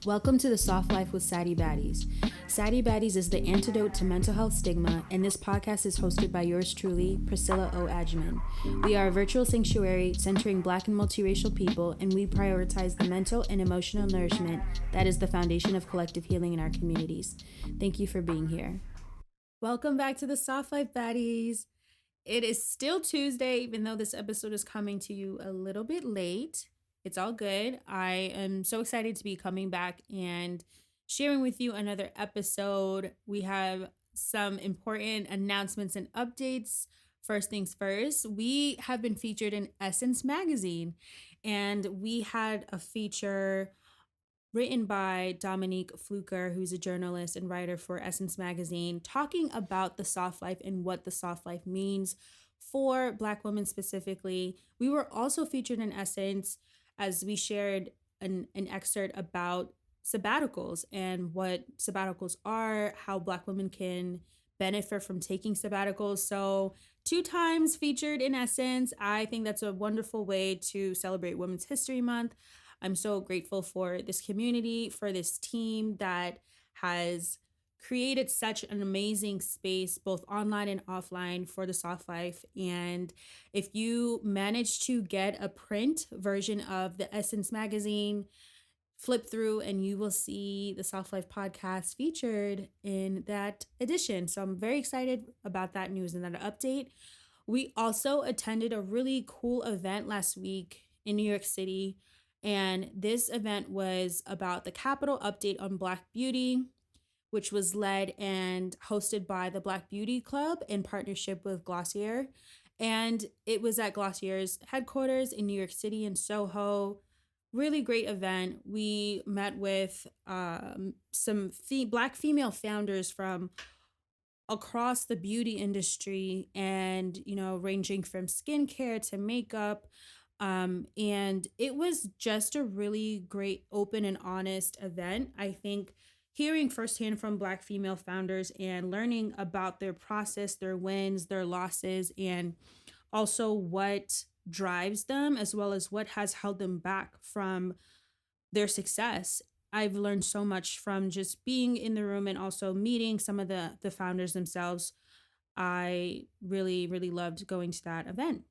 Welcome to the Soft Life with Saddy Baddies. Saddy Baddies is the antidote to mental health stigma, and this podcast is hosted by yours truly, Priscilla O. Adjaman. We are a virtual sanctuary centering Black and multiracial people, and we prioritize the mental and emotional nourishment that is the foundation of collective healing in our communities. Thank you for being here. Welcome back to the Soft Life Baddies. It is still Tuesday, even though this episode is coming to you a little bit late. It's all good. I am so excited to be coming back and sharing with you another episode. We have some important announcements and updates. First things first, we have been featured in Essence magazine, and we had a feature written by Dominique Fluker, who's a journalist and writer for Essence magazine, talking about the soft life and what the soft life means for Black women specifically. We were also featured in Essence as we shared an excerpt about sabbaticals and what sabbaticals are, how Black women can benefit from taking sabbaticals. So 2 times featured in Essence. I think that's a wonderful way to celebrate Women's History Month. I'm so grateful for this community, for this team that has created such an amazing space, both online and offline, for the soft life. And if you manage to get a print version of the Essence magazine, flip through and you will see the Soft Life podcast featured in that edition. So I'm very excited about that news and that update. We also attended a really cool event last week in New York City. And this event was about the Capitol update on Black beauty, which was led and hosted by the Black Beauty Club in partnership with Glossier. And it was at Glossier's headquarters in New York City in Soho. Really great event. We met with some Black female founders from across the beauty industry, and, ranging from skincare to makeup. And it was just a really great, open and honest event. I think hearing firsthand from Black female founders and learning about their process, their wins, their losses, and also what drives them, as well as what has held them back from their success. I've learned so much from just being in the room and also meeting some of the founders themselves. I really, really loved going to that event.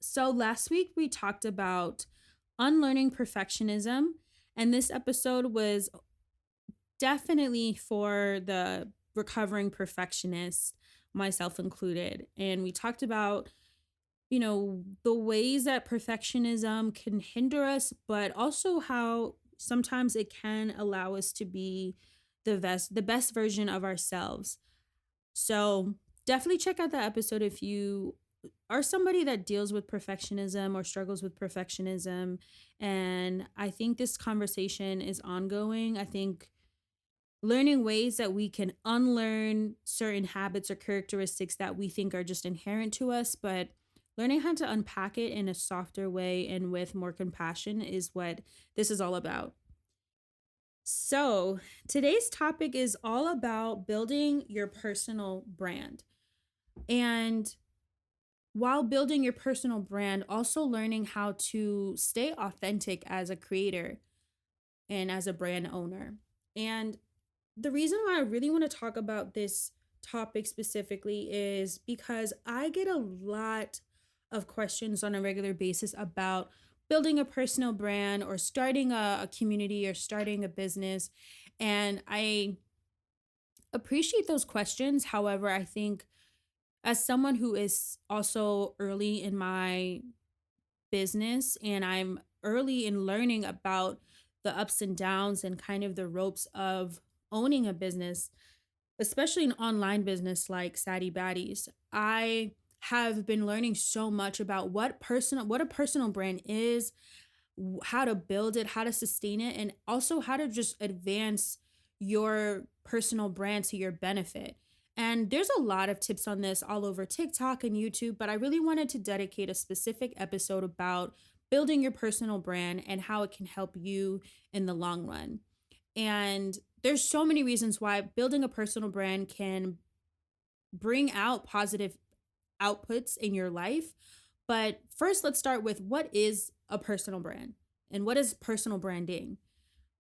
So last week we talked about unlearning perfectionism, and this episode was definitely for the recovering perfectionist, myself included. And we talked about, the ways that perfectionism can hinder us, but also how sometimes it can allow us to be the best version of ourselves. So definitely check out that episode if you are somebody that deals with perfectionism or struggles with perfectionism. And I think this conversation is ongoing. I think learning ways that we can unlearn certain habits or characteristics that we think are just inherent to us, but learning how to unpack it in a softer way and with more compassion is what this is all about. So today's topic is all about building your personal brand. And while building your personal brand, also learning how to stay authentic as a creator and as a brand owner. And the reason why I really want to talk about this topic specifically is because I get a lot of questions on a regular basis about building a personal brand or starting a community or starting a business. And I appreciate those questions. However, I think as someone who is also early in my business and I'm early in learning about the ups and downs and kind of the ropes of owning a business, especially an online business like Saddy Baddies, I have been learning so much about what a personal brand is, how to build it, how to sustain it, and also how to just advance your personal brand to your benefit. And there's a lot of tips on this all over TikTok and YouTube, but I really wanted to dedicate a specific episode about building your personal brand and how it can help you in the long run. And there's so many reasons why building a personal brand can bring out positive outputs in your life. But first, let's start with what is a personal brand and what is personal branding?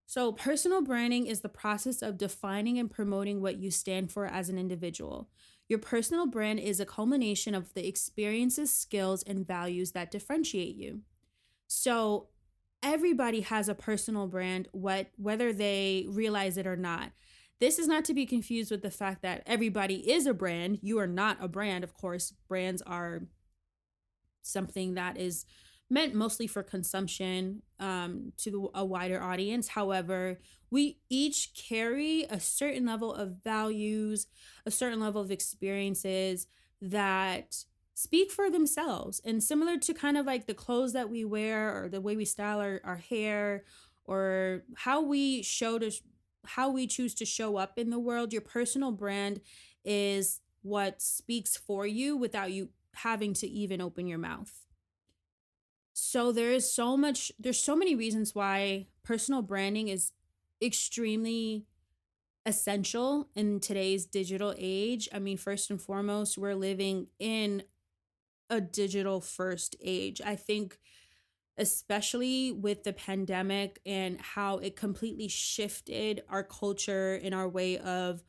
So, personal branding is the process of defining and promoting what you stand for as an individual. Your personal brand is a culmination of the experiences, skills, and values that differentiate you. So, everybody has a personal brand, whether they realize it or not. This is not to be confused with the fact that everybody is a brand. You are not a brand. Of course, brands are something that is meant mostly for consumption, a wider audience. However, we each carry a certain level of values, a certain level of experiences that speak for themselves. And similar to kind of like the clothes that we wear or the way we style our hair or how we choose to show up in the world, your personal brand is what speaks for you without you having to even open your mouth. So there's so many reasons why personal branding is extremely essential in today's digital age. I mean, first and foremost, we're living in a digital first age. I think especially with the pandemic and how it completely shifted our culture and our way of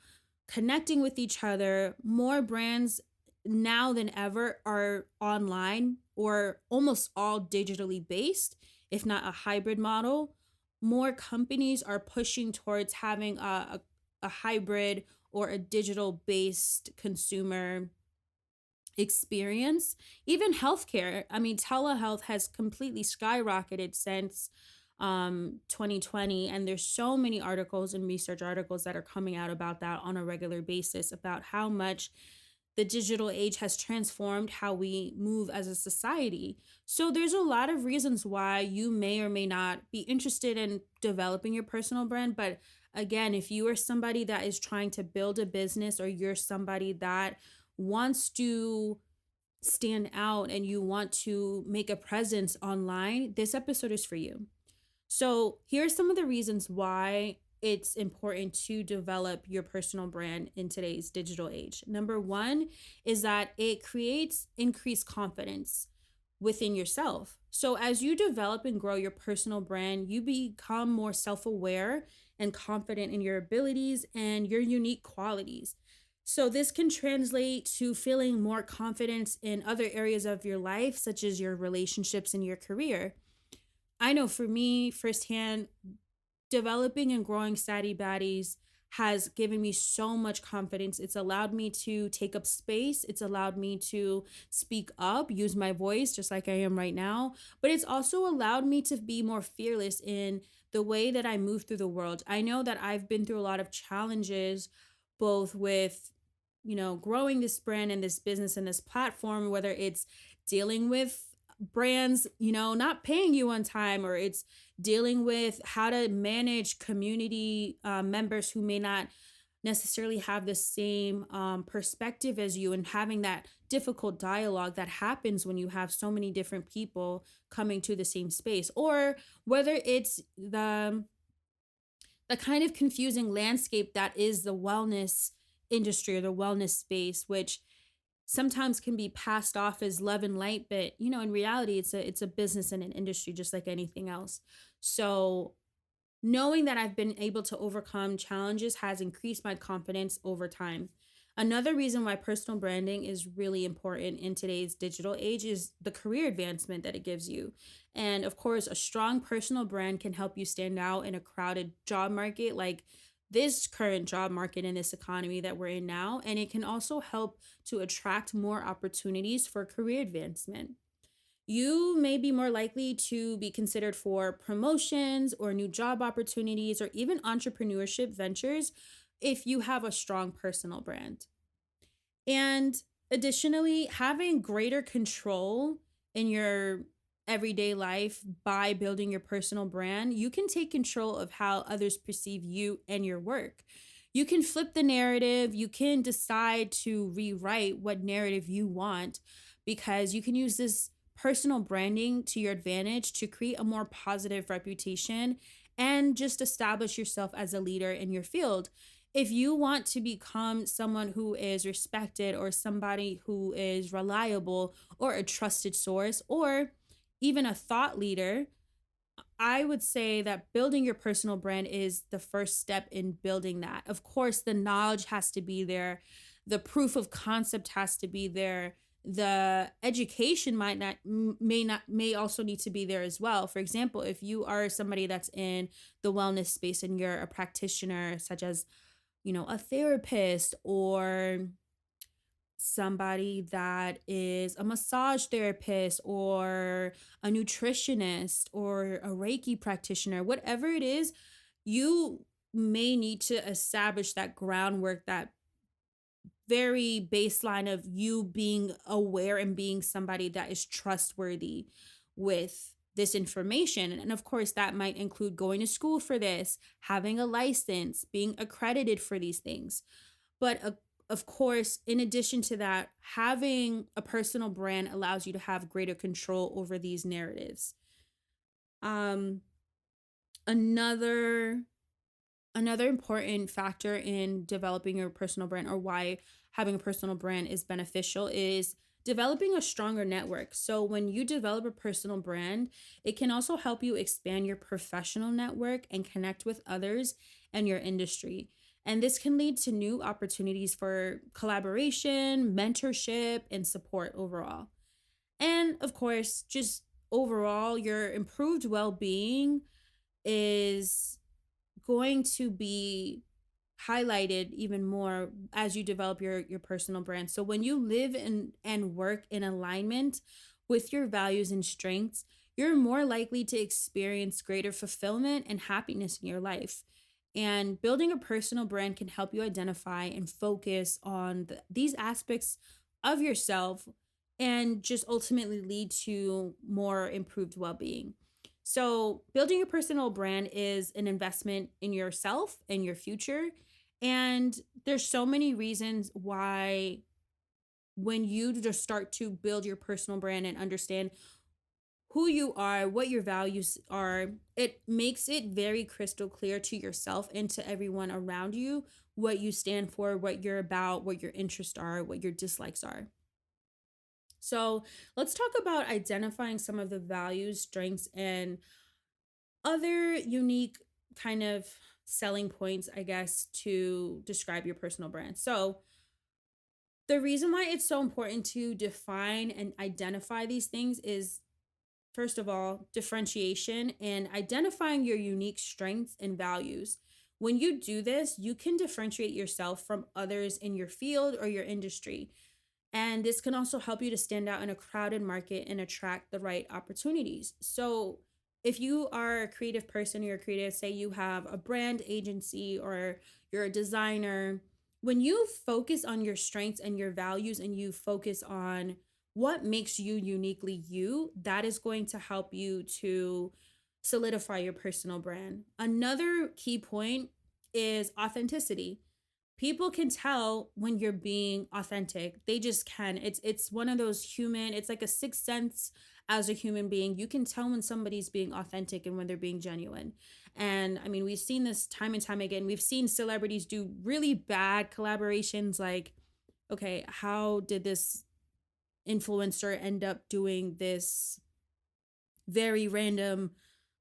connecting with each other. More brands now than ever are online or almost all digitally based, if not a hybrid model. More companies are pushing towards having a hybrid or a digital based consumer experience. Even healthcare, I mean, telehealth has completely skyrocketed since 2020, and there's so many articles and research articles that are coming out about that on a regular basis about how much the digital age has transformed how we move as a society. So there's a lot of reasons why you may or may not be interested in developing your personal brand. But again, if you are somebody that is trying to build a business, or you're somebody that wants to stand out and you want to make a presence online, this episode is for you. So, here are some of the reasons why it's important to develop your personal brand in today's digital age. Number one is that it creates increased confidence within yourself. So, as you develop and grow your personal brand, you become more self aware and confident in your abilities and your unique qualities. So, this can translate to feeling more confidence in other areas of your life, such as your relationships and your career. I know for me firsthand, developing and growing Sadie Baddies has given me so much confidence. It's allowed me to take up space. It's allowed me to speak up, use my voice just like I am right now. But it's also allowed me to be more fearless in the way that I move through the world. I know that I've been through a lot of challenges, both with, growing this brand and this business and this platform, whether it's dealing with brands, not paying you on time, or it's dealing with how to manage community members who may not necessarily have the same perspective as you, and having that difficult dialogue that happens when you have so many different people coming to the same space, or whether it's the kind of confusing landscape that is the wellness industry or the wellness space, which sometimes can be passed off as love and light, but in reality it's a business and an industry just like anything else. So knowing that I've been able to overcome challenges has increased my confidence over time. Another reason why personal branding is really important in today's digital age is the career advancement that it gives you. And of course, a strong personal brand can help you stand out in a crowded job market like this current job market in this economy that we're in now. And it can also help to attract more opportunities for career advancement. You may be more likely to be considered for promotions or new job opportunities or even entrepreneurship ventures if you have a strong personal brand. And additionally, having greater control in your everyday life by building your personal brand, you can take control of how others perceive you and your work. You can flip the narrative, you can decide to rewrite what narrative you want, because you can use this personal branding to your advantage to create a more positive reputation and just establish yourself as a leader in your field. If you want to become someone who is respected, or somebody who is reliable, or a trusted source, or even a thought leader, I would say that building your personal brand is the first step in building that. Of course, the knowledge has to be there, the proof of concept has to be there. The education may also need to be there as well. For example, if you are somebody that's in the wellness space and you're a practitioner, such as, a therapist or somebody that is a massage therapist or a nutritionist or a Reiki practitioner, whatever it is, you may need to establish that groundwork, that very baseline of you being aware and being somebody that is trustworthy with this information. And of course, that might include going to school for this, having a license, being accredited for these things. But of course, in addition to that, having a personal brand allows you to have greater control over these narratives. Um, another Another important factor in developing your personal brand, or why having a personal brand is beneficial, is developing a stronger network. So when you develop a personal brand, it can also help you expand your professional network and connect with others in your industry. And this can lead to new opportunities for collaboration, mentorship, and support overall. And of course, just overall, your improved well being is going to be highlighted even more as you develop your personal brand. So when you live and work in alignment with your values and strengths, you're more likely to experience greater fulfillment and happiness in your life. And building a personal brand can help you identify and focus on these aspects of yourself and just ultimately lead to more improved well-being. So, building a personal brand is an investment in yourself and your future. And there's so many reasons why, when you just start to build your personal brand and understand who you are, what your values are, it makes it very crystal clear to yourself and to everyone around you what you stand for, what you're about, what your interests are, what your dislikes are. So, let's talk about identifying some of the values, strengths, and other unique kind of selling points, I guess, to describe your personal brand. So, the reason why it's so important to define and identify these things is, first of all, differentiation and identifying your unique strengths and values. When you do this, you can differentiate yourself from others in your field or your industry. And this can also help you to stand out in a crowded market and attract the right opportunities. So, if you are a creative person, you're creative, say you have a brand agency or you're a designer, when you focus on your strengths and your values and you focus on what makes you uniquely you, that is going to help you to solidify your personal brand. Another key point is authenticity. People can tell when you're being authentic. They just can. It's one of those human, it's like a sixth sense. As a human being, you can tell when somebody's being authentic and when they're being genuine. And I mean, we've seen this time and time again. We've seen celebrities do really bad collaborations, like, okay, how did this influencer end up doing this very random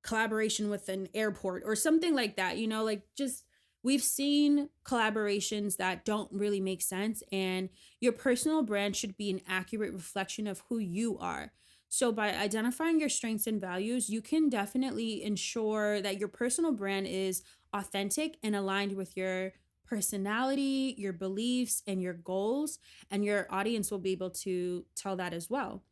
collaboration with an airport or something like that? Like, just, we've seen collaborations that don't really make sense, and your personal brand should be an accurate reflection of who you are. So by identifying your strengths and values, you can definitely ensure that your personal brand is authentic and aligned with your personality, your beliefs, and your goals, and your audience will be able to tell that as well.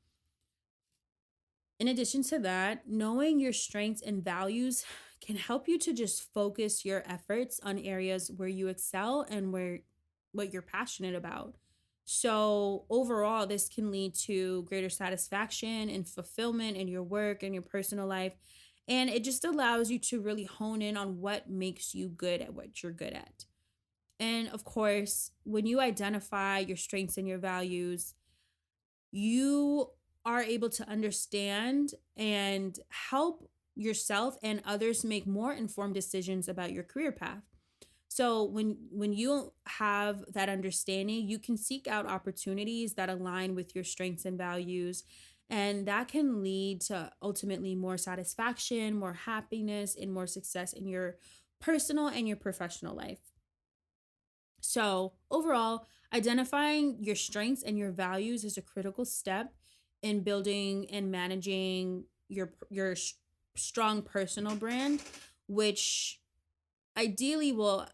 In addition to that, knowing your strengths and values can help you to just focus your efforts on areas where you excel and where what you're passionate about. So, overall, this can lead to greater satisfaction and fulfillment in your work and your personal life. And it just allows you to really hone in on what makes you good at what you're good at. And of course, when you identify your strengths and your values, you are able to understand and help yourself and others make more informed decisions about your career path. So when you have that understanding, you can seek out opportunities that align with your strengths and values, And that can lead to ultimately more satisfaction, more happiness, and more success in your personal and your professional life. So, overall, identifying your strengths and your values is a critical step in building and managing your strong personal brand, which ideally will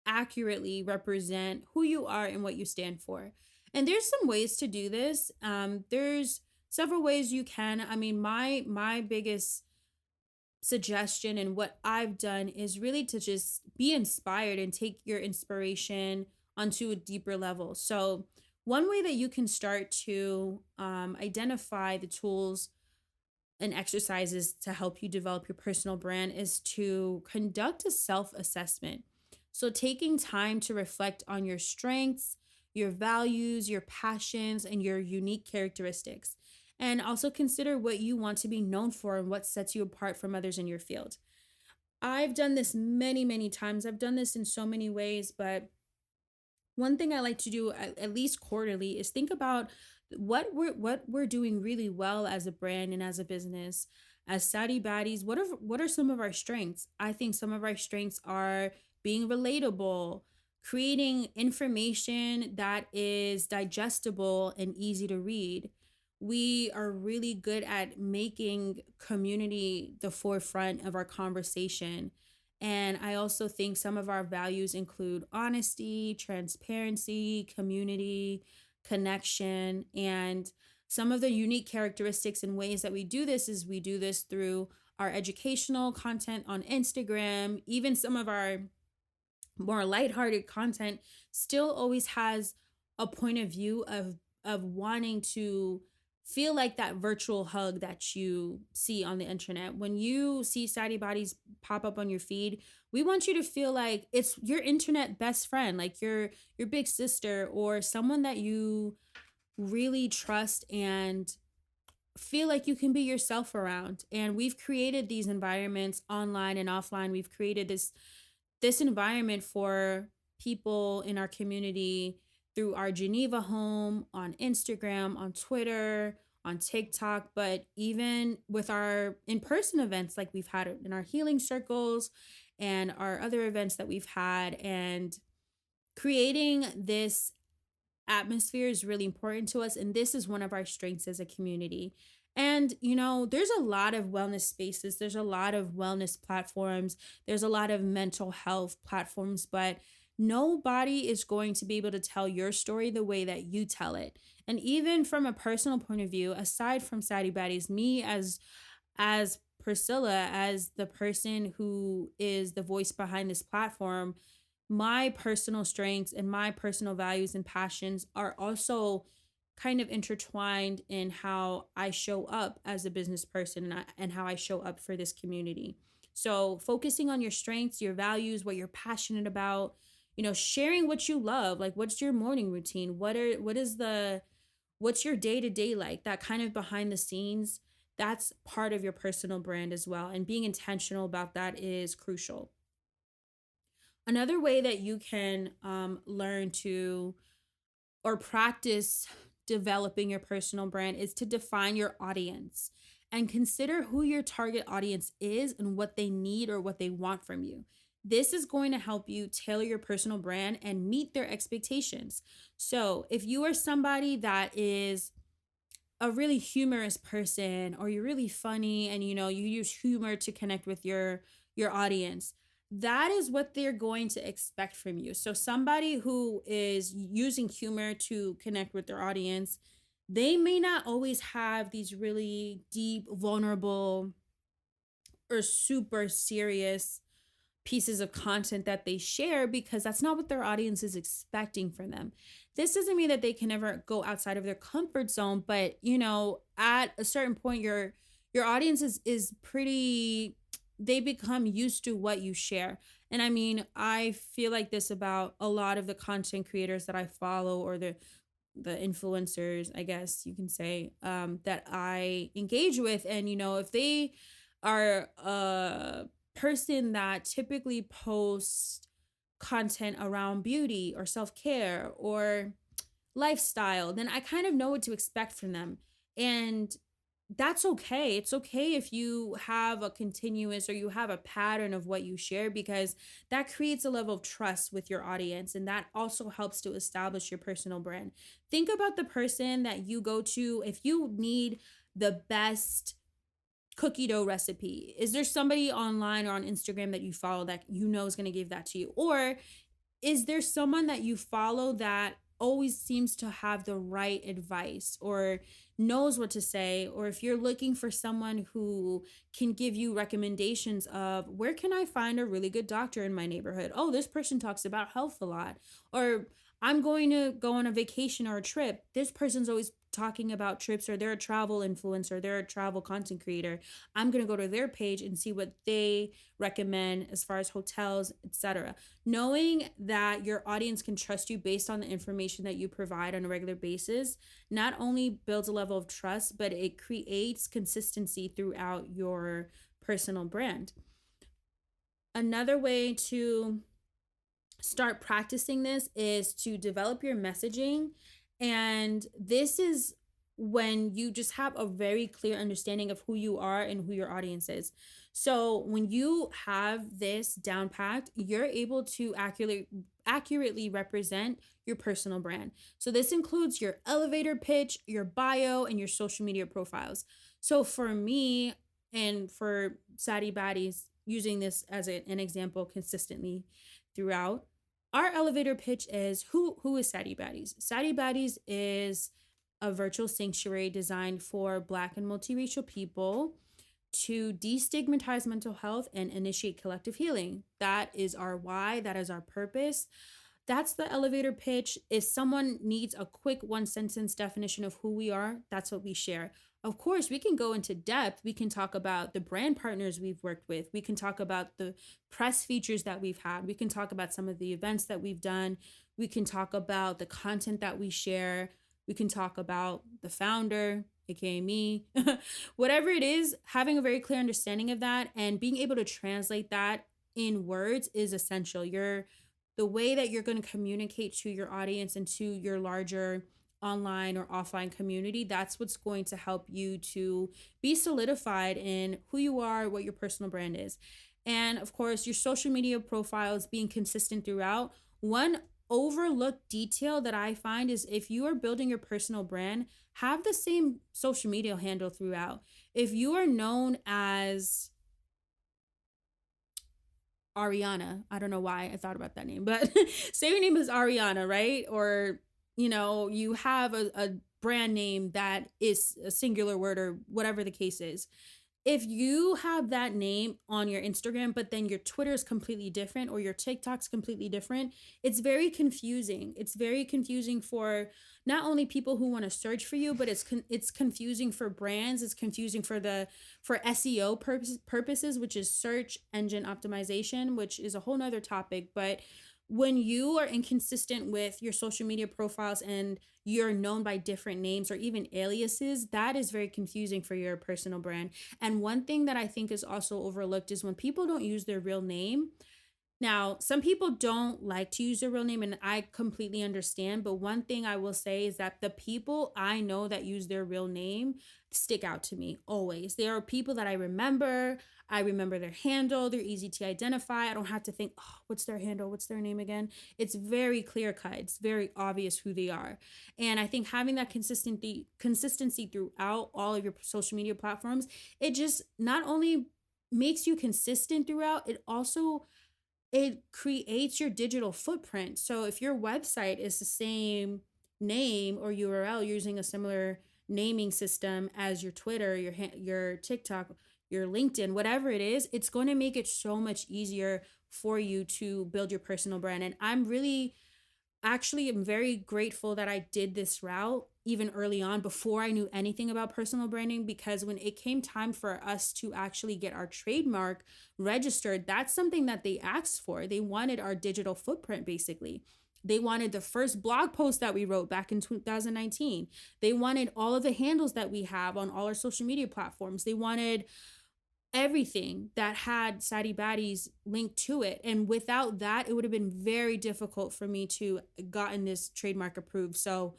accurately represent who you are and what you stand for. And there's some ways to do this. There's several ways you can. I mean, my biggest suggestion and what I've done is really to just be inspired and take your inspiration onto a deeper level. So, one way that you can start to identify the tools and exercises to help you develop your personal brand is to conduct a self assessment. So, taking time to reflect on your strengths, your values, your passions, and your unique characteristics. And also consider what you want to be known for and what sets you apart from others in your field. I've done this many, many times. I've done this in so many ways, but one thing I like to do at least quarterly is think about what we're doing really well as a brand and as a business. As Saudi Baddies, what are some of our strengths? I think some of our strengths are being relatable, creating information that is digestible and easy to read. We are really good at making community the forefront of our conversation, and I also think some of our values include honesty, transparency, community, connection. And some of the unique characteristics and ways that we do this is we do this through our educational content on Instagram. Even some of our more lighthearted content still always has a point of view of wanting to feel like that virtual hug that you see on the internet. When you see Saudi Bodies pop up on your feed, we want you to feel like it's your internet best friend, like your big sister or someone that you really trust and feel like you can be yourself around. And we've created these environments online and offline. We've created this environment for people in our community through our Geneva home, on Instagram, on Twitter, on TikTok, but even with our in person events like we've had in our healing circles and our other events that we've had. And creating this atmosphere is really important to us. And this is one of our strengths as a community. And, there's a lot of wellness spaces, there's a lot of wellness platforms, there's a lot of mental health platforms, but nobody is going to be able to tell your story the way that you tell it. And even from a personal point of view, aside from Saudi Baddies, me as Priscilla, as the person who is the voice behind this platform, my personal strengths and my personal values and passions are also kind of intertwined in how I show up as a business person and how I show up for this community. So, focusing on your strengths, your values, what you're passionate about, sharing what you love, like what's your morning routine? What's your day-to-day like? That kind of behind the scenes, that's part of your personal brand as well. And being intentional about that is crucial. Another way that you can learn to or practice developing your personal brand is to define your audience and consider who your target audience is and what they need or what they want from you. This is going to help you tailor your personal brand and meet their expectations. So, if you are somebody that is a really humorous person or you're really funny and you use humor to connect with your audience, that is what they're going to expect from you. So somebody who is using humor to connect with their audience, they may not always have these really deep, vulnerable, or super serious pieces of content that they share because that's not what their audience is expecting from them. This doesn't mean that they can never go outside of their comfort zone, but at a certain point your audience is pretty, they become used to what you share. And I mean, I feel like this about a lot of the content creators that I follow or the influencers, I guess you can say, that I engage with. And if they are person that typically posts content around beauty or self-care or lifestyle, then I kind of know what to expect from them. And that's okay. It's okay if you have a continuous or you have a pattern of what you share, because that creates a level of trust with your audience, and that also helps to establish your personal brand. Think about the person that you go to if you need the best cookie dough recipe. Is there somebody online or on Instagram that you follow that you know is going to give that to you? Or is there someone that you follow that always seems to have the right advice or knows what to say? Or if you're looking for someone who can give you recommendations of where can I find a really good doctor in my neighborhood? Oh, this person talks about health a lot. Or I'm going to go on a vacation or a trip. This person's always talking about trips, or they're a travel influencer, they're a travel content creator. I'm going to go to their page and see what they recommend as far as hotels, etc. Knowing that your audience can trust you based on the information that you provide on a regular basis not only builds a level of trust, but it creates consistency throughout your personal brand. Another way to start practicing this is to develop your messaging. And this is when you just have a very clear understanding of who you are and who your audience is. So when you have this down packed, you're able to accurately represent your personal brand. So this includes your elevator pitch, your bio, and your social media profiles. So for me and for Sadie Baddies, using this as an example consistently throughout, our elevator pitch is who is Sadie Baddies? Sadie Baddies is a virtual sanctuary designed for Black and multiracial people to destigmatize mental health and initiate collective healing. That is our why, that is our purpose. That's the elevator pitch. If someone needs a quick one sentence definition of who we are, that's what we share. Of course, we can go into depth. We can talk about the brand partners we've worked with. We can talk about the press features that we've had. We can talk about some of the events that we've done. We can talk about the content that we share. We can talk about the founder, aka me. Whatever it is, having a very clear understanding of that and being able to translate that in words is essential. The way that you're going to communicate to your audience and to your larger online or offline community, that's what's going to help you to be solidified in who you are, what your personal brand is. And of course, your social media profiles being consistent throughout. One overlooked detail that I find is if you are building your personal brand, have the same social media handle throughout. If you are known as Ariana. I don't know why I thought about that name, but say your name is Ariana, right? Or, you have a brand name that is a singular word or whatever the case is. If you have that name on your Instagram, but then your Twitter is completely different or your TikTok's completely different, it's very confusing. It's very confusing for not only people who want to search for you, but it's confusing for brands. It's confusing for SEO purposes, which is search engine optimization, which is a whole nother topic. But when you are inconsistent with your social media profiles and you're known by different names or even aliases, that is very confusing for your personal brand. And one thing that I think is also overlooked is when people don't use their real name. Now, some people don't like to use their real name, and I completely understand. But one thing I will say is that the people I know that use their real name stick out to me always. They are people that I remember. I remember their handle. They're easy to identify. I don't have to think, oh, what's their handle? What's their name again? It's very clear cut. It's very obvious who they are. And I think having that consistency throughout all of your social media platforms, it just not only makes you consistent throughout, it creates your digital footprint. So if your website is the same name or URL using a similar naming system as your Twitter, your TikTok, your LinkedIn, whatever it is, it's going to make it so much easier for you to build your personal brand. And I'm very grateful that I did this route even early on before I knew anything about personal branding, because when it came time for us to actually get our trademark registered, that's something that they asked for. They wanted our digital footprint, basically. They wanted the first blog post that we wrote back in 2019. They wanted all of the handles that we have on all our social media platforms. They wanted everything that had Sadie Baddies linked to it. And without that, it would have been very difficult for me to gotten this trademark approved. So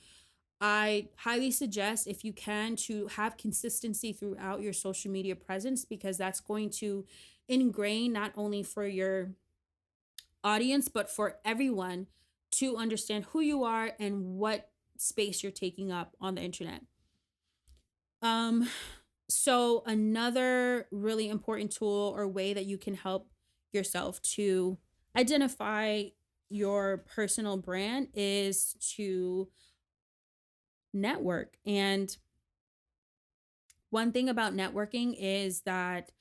I highly suggest, if you can, to have consistency throughout your social media presence, because that's going to ingrain not only for your audience, but for everyone to understand who you are and what space you're taking up on the internet. Um, so another really important tool or way that you can help yourself to identify your personal brand is to network. And one thing about networking is that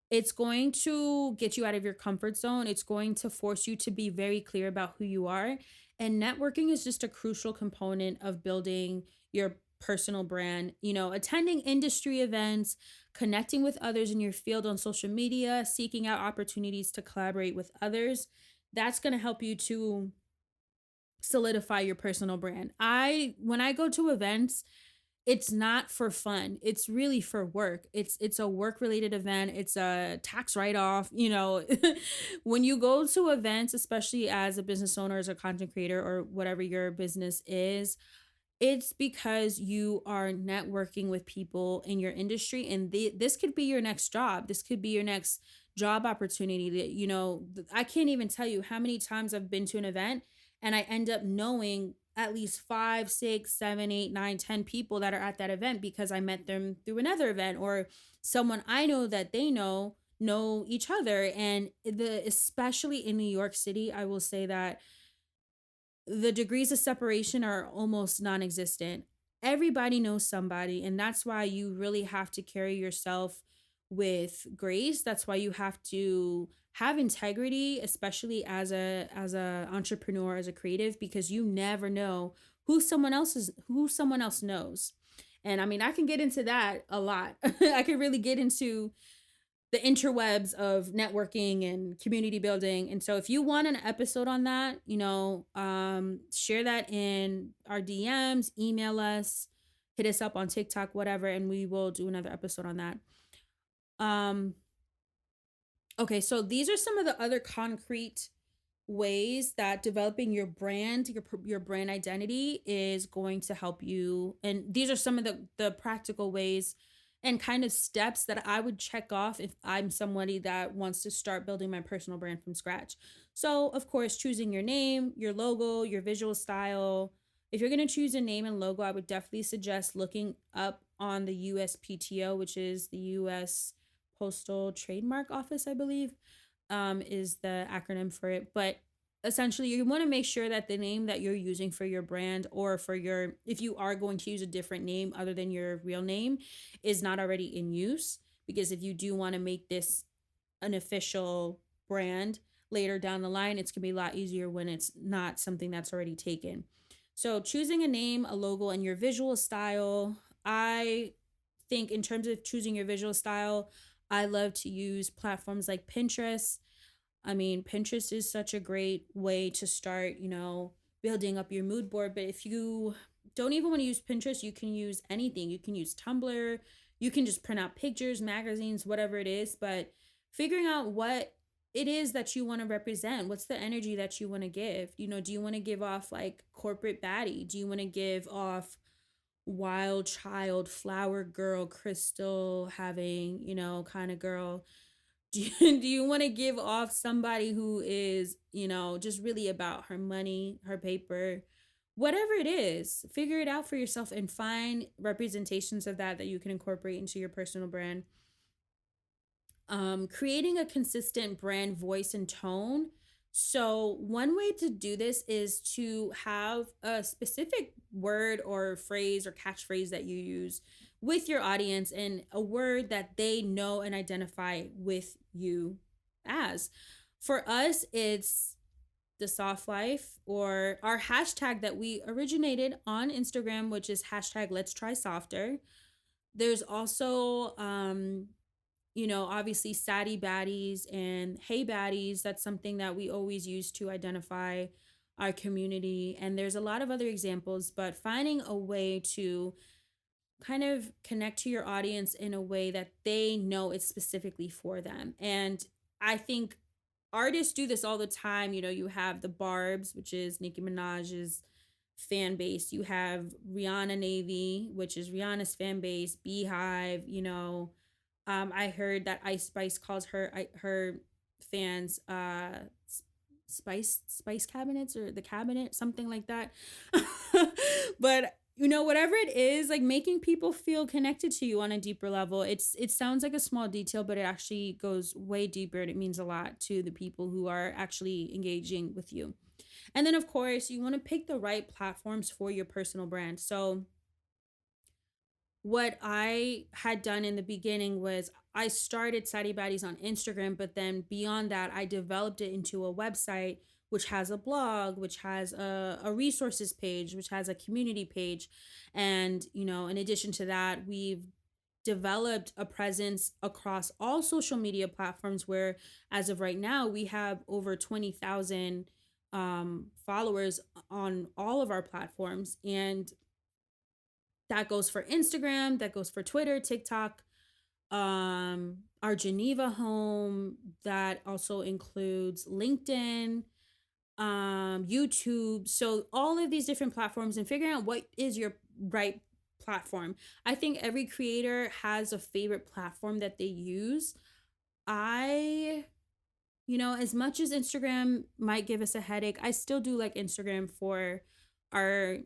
it's going to get you out of your comfort zone. It's going to force you to be very clear about who you are. And networking is just a crucial component of building your personal brand. You know, attending industry events, connecting with others in your field on social media, seeking out opportunities to collaborate with others. That's going to help you to solidify your personal brand. When I go to events, it's not for fun. It's really for work. It's a work related event. It's a tax write off. You know, when you go to events, especially as a business owner, as a content creator, or whatever your business is, it's because you are networking with people in your industry, and this could be your next job. This could be your next job opportunity. That, you know, I can't even tell you how many times I've been to an event and I end up knowing at least five, six, seven, eight, nine, 10 people that are at that event because I met them through another event, or someone I know that they know each other. And especially in New York City, I will say that the degrees of separation are almost non-existent. Everybody knows somebody, and that's why you really have to carry yourself with grace. That's why you have to have integrity, especially as a entrepreneur, as a creative, because you never know who someone else knows. And I mean, I can get into that a lot. I can really get into the interwebs of networking and community building. And so if you want an episode on that, share that in our DMs, email us, hit us up on TikTok, whatever, and we will do another episode on that. Um, okay, so these are some of the other concrete ways that developing your brand, your brand identity is going to help you. And these are some of the practical ways and kind of steps that I would check off if I'm somebody that wants to start building my personal brand from scratch. So, of course, choosing your name, your logo, your visual style. If you're going to choose a name and logo, I would definitely suggest looking up on the USPTO, which is the US Postal Trademark Office, I believe, is the acronym for it. But essentially, you want to make sure that the name that you're using for your brand, or if you are going to use a different name other than your real name, is not already in use. Because if you do want to make this an official brand later down the line, it's going to be a lot easier when it's not something that's already taken. So choosing a name, a logo, and your visual style. I think in terms of choosing your visual style, I love to use platforms like Pinterest. I mean, Pinterest is such a great way to start, building up your mood board. But if you don't even want to use Pinterest, you can use anything. You can use Tumblr. You can just print out pictures, magazines, whatever it is. But figuring out what it is that you want to represent, what's the energy that you want to give? Do you want to give off like corporate baddie? Do you want to give off wild child, flower girl, crystal having, kind of girl? Do you want to give off somebody who is, just really about her money, her paper, whatever it is? Figure it out for yourself and find representations of that you can incorporate into your personal brand. Creating a consistent brand voice and tone. So one way to do this is to have a specific word or phrase or catchphrase that you use with your audience, and a word that they know and identify with you as. For us, it's the soft life, or our hashtag that we originated on Instagram, which is hashtag let's try softer. There's also obviously Sadie Baddies and Hey Baddies. That's something that we always use to identify our community. And there's a lot of other examples, but finding a way to kind of connect to your audience in a way that they know it's specifically for them. And I think artists do this all the time. You have the Barbs, which is Nicki Minaj's fan base. You have Rihanna Navy, which is Rihanna's fan base, Beehive, I heard that Ice Spice calls her fans spice cabinets, or the cabinet, something like that. But whatever it is, like making people feel connected to you on a deeper level. It sounds like a small detail, but it actually goes way deeper, and it means a lot to the people who are actually engaging with you. And then of course, you want to pick the right platforms for your personal brand. So what I had done in the beginning was I started Sadie Baddies on Instagram, but then beyond that, I developed it into a website which has a blog, which has a resources page, which has a community page. And, in addition to that, we've developed a presence across all social media platforms where, as of right now, we have over 20,000 followers on all of our platforms. And that goes for Instagram, that goes for Twitter, TikTok, our Geneva home, that also includes LinkedIn, YouTube. So all of these different platforms, and figuring out what is your right platform. I think every creator has a favorite platform that they use. I as much as Instagram might give us a headache, I still do like Instagram for our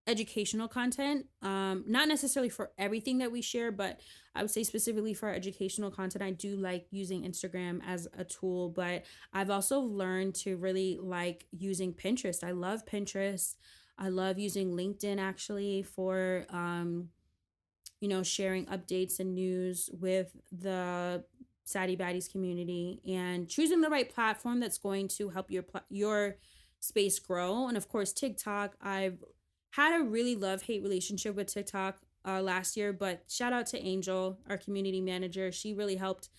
educational content, not necessarily for everything that we share, but I would say specifically for our educational content, I do like using Instagram as a tool. But I've also learned to really like using Pinterest. I love Pinterest. I love using LinkedIn actually for sharing updates and news with the Sadie Baddies community, and choosing the right platform that's going to help your space grow. And of course, TikTok, I've had a really love-hate relationship with TikTok last year, but shout out to Angel, our community manager. She really helped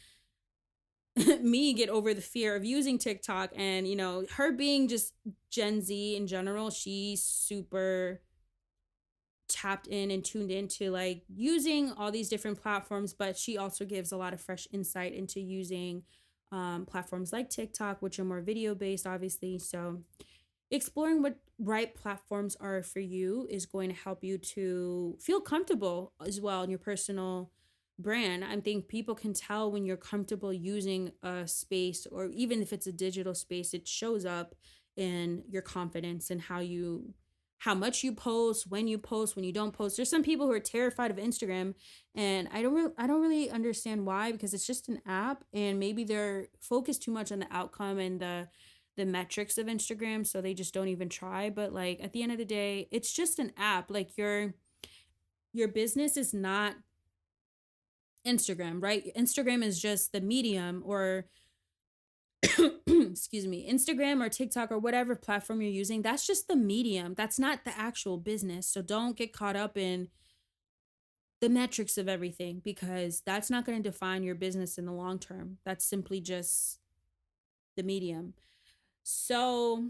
me get over the fear of using TikTok. And, her being just Gen Z in general, she's super tapped in and tuned into like using all these different platforms, but she also gives a lot of fresh insight into using platforms like TikTok, which are more video based, obviously. So exploring what right platforms are for you is going to help you to feel comfortable as well in your personal brand. I think people can tell when you're comfortable using a space, or even if it's a digital space, it shows up in your confidence and how much you post, when you don't post. There's some people who are terrified of Instagram, and I don't really understand why, because it's just an app, and maybe they're focused too much on the outcome and the metrics of Instagram, so they just don't even try. But like at the end of the day, it's just an app. Like your business is not Instagram, right? Instagram is just the medium, or excuse me, Instagram or TikTok or whatever platform you're using, that's just the medium. That's not the actual business. So don't get caught up in the metrics of everything, because that's not going to define your business in the long term. That's simply just the medium. So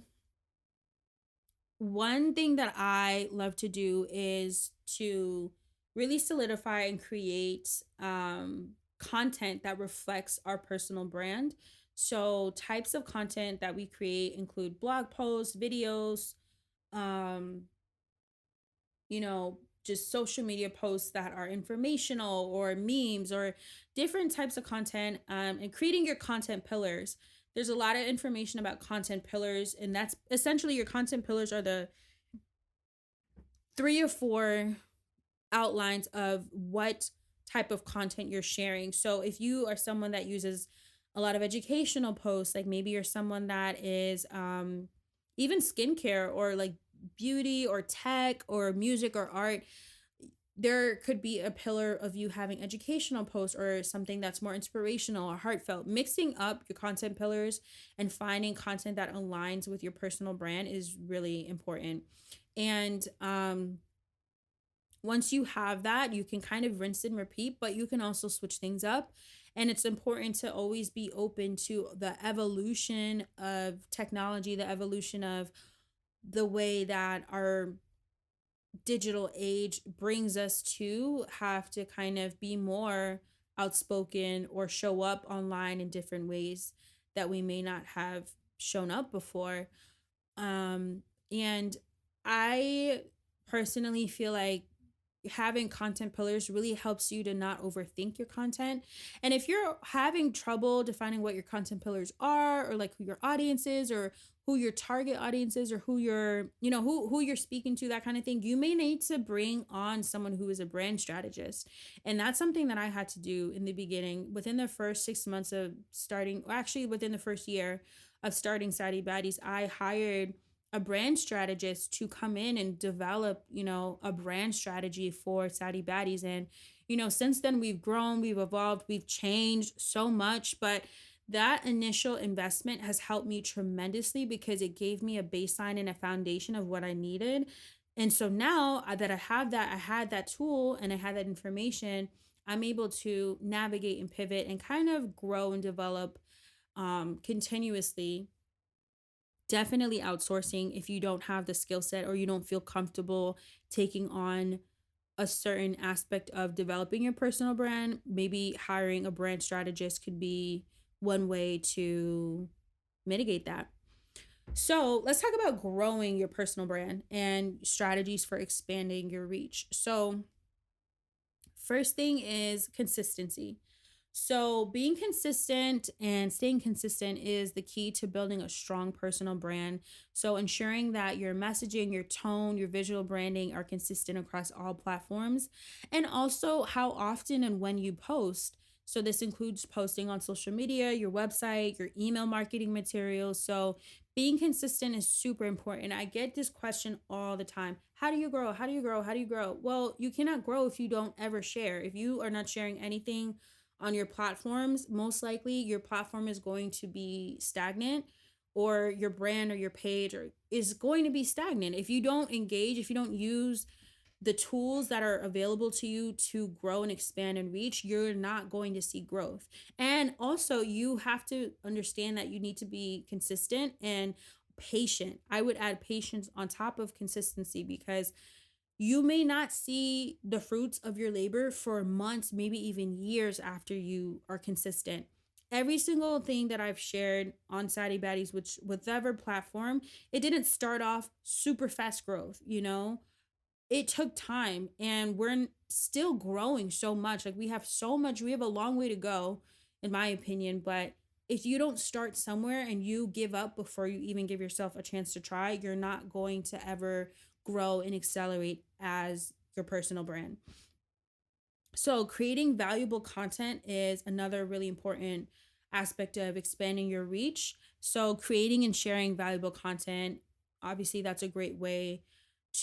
one thing that I love to do is to really solidify and create content that reflects our personal brand. So types of content that we create include blog posts, videos, um, just social media posts that are informational, or memes, or different types of content, and creating your content pillars. There's a lot of information about content pillars, and that's essentially your content pillars are the 3 or 4 outlines of what type of content you're sharing. So if you are someone that uses a lot of educational posts, like maybe you're someone that is even skincare, or like beauty, or tech, or music, or art, there could be a pillar of you having educational posts, or something that's more inspirational or heartfelt. Mixing up your content pillars and finding content that aligns with your personal brand is really important. And once you have that, you can kind of rinse and repeat, but you can also switch things up. And it's important to always be open to the evolution of technology, the evolution of the way that our digital age brings us to have to kind of be more outspoken, or show up online in different ways that we may not have shown up before. And I personally feel like having content pillars really helps you to not overthink your content. And if you're having trouble defining what your content pillars are, or like who your audience is, or who your target audience is, or who you're, who you're speaking to, that kind of thing, you may need to bring on someone who is a brand strategist. And that's something that I had to do in the beginning. Within the first 6 months of starting, or actually within the first year of starting Sadie Baddies, I hired a brand strategist to come in and develop, a brand strategy for Sadie Baddies. And, since then we've grown, we've evolved, we've changed so much. But that initial investment has helped me tremendously because it gave me a baseline and a foundation of what I needed. And so now that I had that tool and I had that information, I'm able to navigate and pivot and kind of grow and develop continuously. Definitely outsourcing if you don't have the skill set or you don't feel comfortable taking on a certain aspect of developing your personal brand. Maybe hiring a brand strategist could be one way to mitigate that. So let's talk about growing your personal brand and strategies for expanding your reach. So first thing is consistency. So, being consistent and staying consistent is the key to building a strong personal brand. So, ensuring that your messaging, your tone, your visual branding are consistent across all platforms, and also how often and when you post. So, this includes posting on social media, your website, your email marketing materials. So, being consistent is super important. I get this question all the time. How do you grow? How do you grow? How do you grow? Well, you cannot grow if you don't ever share. If you are not sharing anything on your platforms, most likely your platform is going to be stagnant, or your brand or your page is going to be stagnant. If you don't engage, if you don't use the tools that are available to you to grow and expand and reach, you're not going to see growth. And also, you have to understand that you need to be consistent and patient. I would add patience on top of consistency, because you may not see the fruits of your labor for months, maybe even years after you are consistent. Every single thing that I've shared on Sadie Baddies, which whatever platform, it didn't start off super fast growth, It took time, and we're still growing so much. Like, we have so much, we have a long way to go, in my opinion. But if you don't start somewhere and you give up before you even give yourself a chance to try, you're not going to ever grow and accelerate as your personal brand. So, creating valuable content is another really important aspect of expanding your reach. So, creating and sharing valuable content, obviously, that's a great way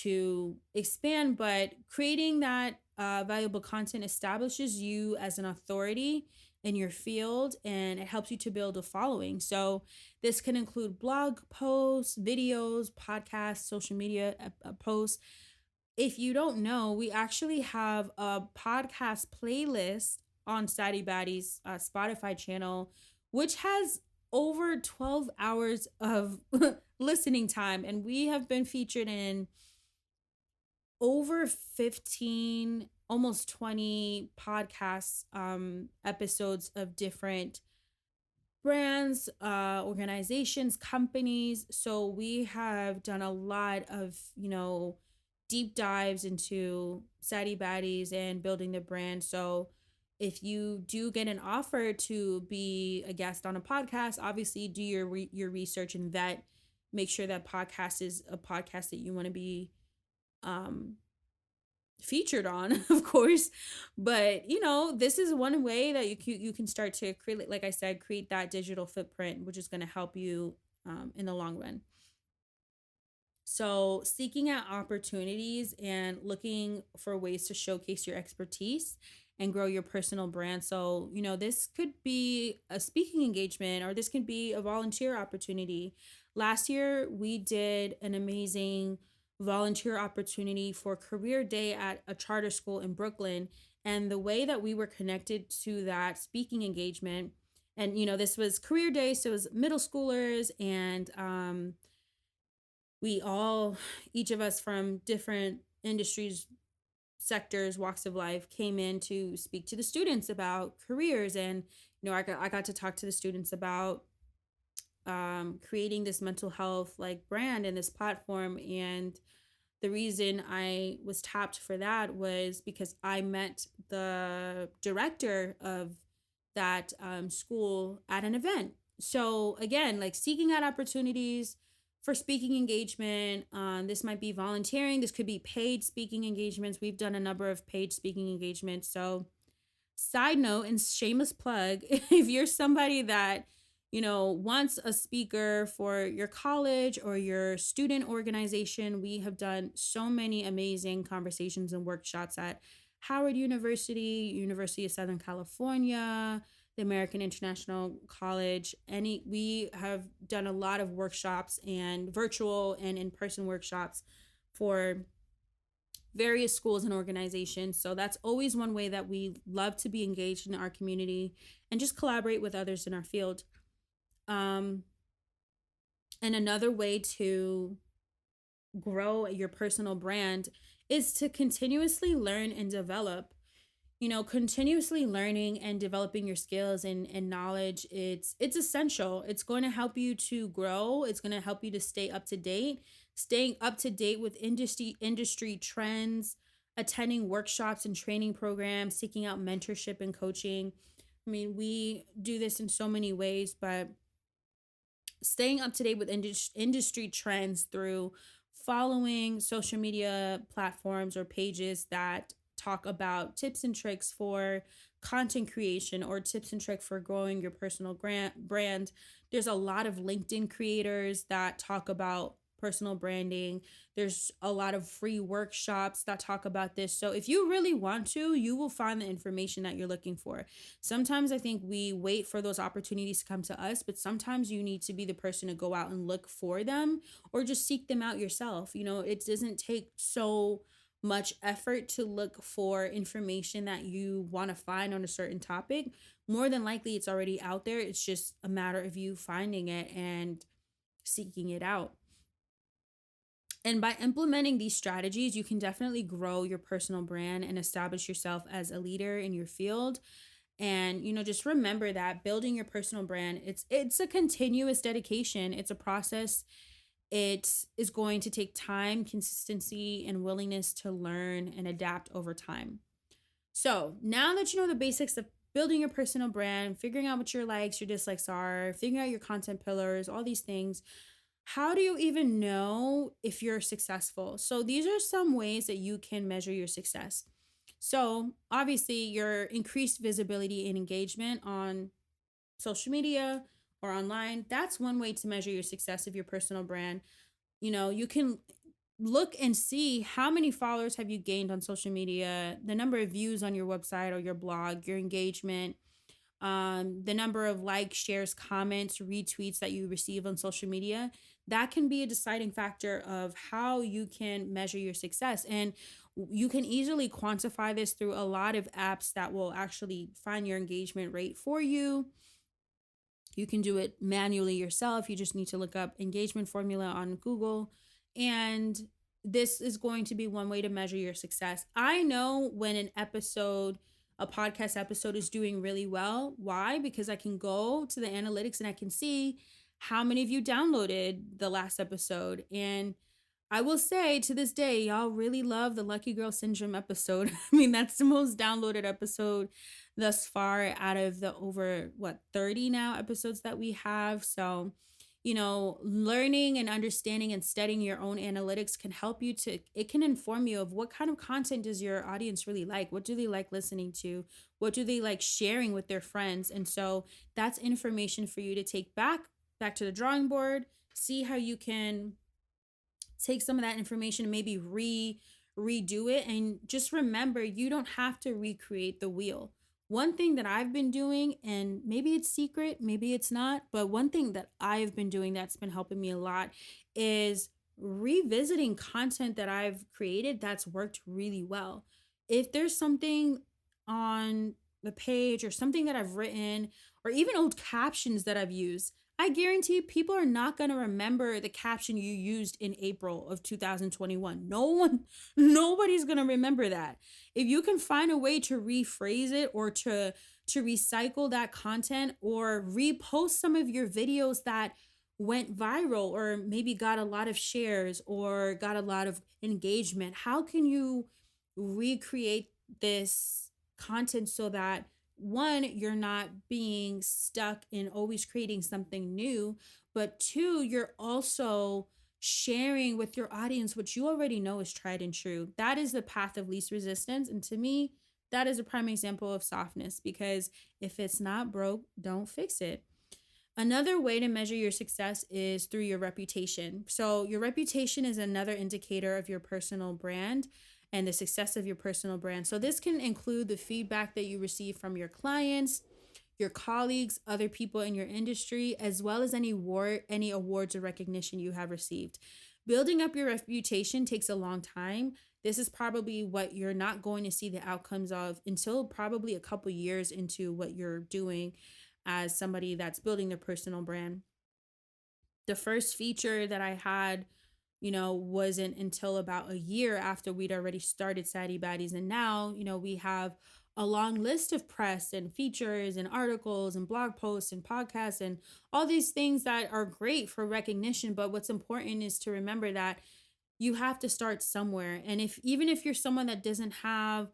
to expand, but creating that valuable content establishes you as an authority in your field, and it helps you to build a following. So, this can include blog posts, videos, podcasts, social media posts. If you don't know, we actually have a podcast playlist on Sadie Baddies Spotify channel, which has over 12 hours of listening time. And we have been featured in over 15, almost 20 podcasts, episodes of different brands, organizations, companies. So we have done a lot of, deep dives into Sadie Baddies and building the brand. So if you do get an offer to be a guest on a podcast, obviously do your research and vet. Make sure that podcast is a podcast that you want to be featured on, of course. But this is one way that you can start to create, like I said, create that digital footprint, which is going to help you in the long run. So, seeking out opportunities and looking for ways to showcase your expertise and grow your personal brand. So, this could be a speaking engagement, or this could be a volunteer opportunity. Last year, we did an amazing volunteer opportunity for Career Day at a charter school in Brooklyn. And the way that we were connected to that speaking engagement, and, this was Career Day, so it was middle schoolers, and each of us from different industries, sectors, walks of life, came in to speak to the students about careers. And I got to talk to the students about creating this mental health like brand and this platform. And The reason I was tapped for that was because I met the director of that school at an event. So again, like seeking out opportunities for speaking engagement. This might be volunteering. This could be paid speaking engagements. We've done a number of paid speaking engagements. So side note and shameless plug, if you're somebody that wants a speaker for your college or your student organization, we have done so many amazing conversations and workshops at Howard University, University of Southern California, the American International College. We have done a lot of workshops and virtual and in-person workshops for various schools and organizations. So that's always one way that we love to be engaged in our community and just collaborate with others in our field. And another way to grow your personal brand is to continuously learn and develop. Continuously learning and developing your skills and knowledge, it's essential. It's going to help you to grow. It's going to help you to stay up to date. Staying up to date with industry trends, attending workshops and training programs, seeking out mentorship and coaching. I mean, we do this in so many ways, but staying up to date with industry trends through following social media platforms or pages that talk about tips and tricks for content creation or tips and tricks for growing your personal brand. There's a lot of LinkedIn creators that talk about personal branding. There's a lot of free workshops that talk about this. So if you really want to, you will find the information that you're looking for. Sometimes I think we wait for those opportunities to come to us, but sometimes you need to be the person to go out and look for them or just seek them out yourself. It doesn't take so much effort to look for information that you want to find on a certain topic. More than likely, it's already out there. It's just a matter of you finding it and seeking it out. And by implementing these strategies, you can definitely grow your personal brand and establish yourself as a leader in your field. And, just remember that building your personal brand, it's a continuous dedication. It's a process. It is going to take time, consistency, and willingness to learn and adapt over time. So now that you know the basics of building your personal brand, figuring out what your likes, your dislikes are, figuring out your content pillars, all these things, how do you even know if you're successful? So these are some ways that you can measure your success. So obviously your increased visibility and engagement on social media or online, that's one way to measure your success of your personal brand. You can look and see how many followers have you gained on social media, the number of views on your website or your blog, your engagement, the number of likes, shares, comments, retweets that you receive on social media. That can be a deciding factor of how you can measure your success. And you can easily quantify this through a lot of apps that will actually find your engagement rate for you. You can do it manually yourself. You just need to look up engagement formula on Google. And this is going to be one way to measure your success. I know when a podcast episode is doing really well. Why? Because I can go to the analytics and I can see how many of you downloaded the last episode. And I will say to this day, y'all really love the Lucky Girl Syndrome episode. I mean, that's the most downloaded episode thus far out of the over 30 now episodes that we have. So, learning and understanding and studying your own analytics can help you it can inform you of what kind of content does your audience really like? What do they like listening to? What do they like sharing with their friends? And so that's information for you to take back to the drawing board, see how you can take some of that information and maybe redo it. And just remember, you don't have to recreate the wheel. One thing that I've been doing, and maybe it's secret, maybe it's not, but one thing that I've been doing that's been helping me a lot is revisiting content that I've created that's worked really well. If there's something on the page or something that I've written or even old captions that I've used, I guarantee people are not going to remember the caption you used in April of 2021. Nobody's going to remember that. If you can find a way to rephrase it or to recycle that content or repost some of your videos that went viral or maybe got a lot of shares or got a lot of engagement? How can you recreate this content so that one, you're not being stuck in always creating something new, but two, you're also sharing with your audience what you already know is tried and true. That is the path of least resistance. And to me, that is a prime example of softness, because if it's not broke, don't fix it. Another way to measure your success is through your reputation. So, your reputation is another indicator of your personal brand and the success of your personal brand. So, this can include the feedback that you receive from your clients, your colleagues, other people in your industry, as well as any awards or recognition you have received. Building up your reputation takes a long time. This is probably what you're not going to see the outcomes of until probably a couple years into what you're doing as somebody that's building their personal brand. The first feature that I had, wasn't until about a year after we'd already started Sadie Baddies. And now, we have a long list of press and features and articles and blog posts and podcasts and all these things that are great for recognition. But what's important is to remember that you have to start somewhere. And even if you're someone that doesn't have,